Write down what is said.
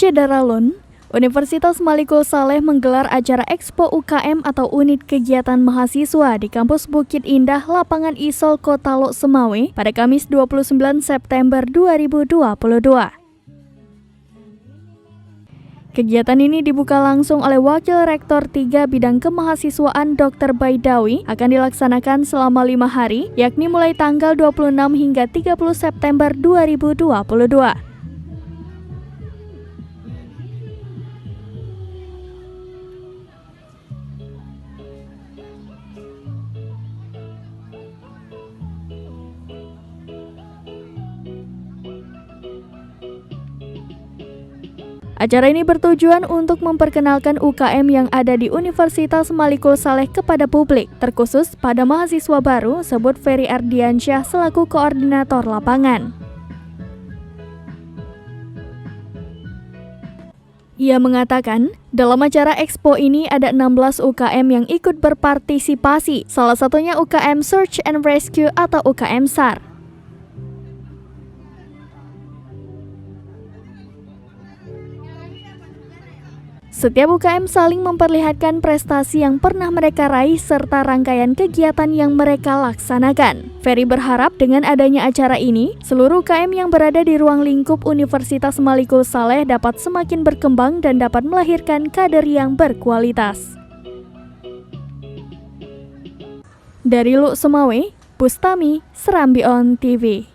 Syedaralun, Universitas Malikul Saleh menggelar acara Expo UKM atau Unit Kegiatan Mahasiswa di Kampus Bukit Indah, Lapangan Isol, Kota Lok Semawe pada Kamis 29 September 2022. Kegiatan ini dibuka langsung oleh Wakil Rektor 3 Bidang Kemahasiswaan Dr. Baidawi, akan dilaksanakan selama 5 hari, yakni mulai tanggal 26 hingga 30 September 2022. Acara ini bertujuan untuk memperkenalkan UKM yang ada di Universitas Malikul Saleh kepada publik, terkhusus pada mahasiswa baru, sebut Ferry Ardiansyah selaku koordinator lapangan. Ia mengatakan, dalam acara Expo ini ada 16 UKM yang ikut berpartisipasi, salah satunya UKM Search and Rescue atau UKM SAR. Setiap UKM saling memperlihatkan prestasi yang pernah mereka raih serta rangkaian kegiatan yang mereka laksanakan. Ferry berharap dengan adanya acara ini, seluruh UKM yang berada di ruang lingkup Universitas Malikul Saleh dapat semakin berkembang dan dapat melahirkan kader yang berkualitas. Dari Lok Semawe, Bustami, Serambi On TV.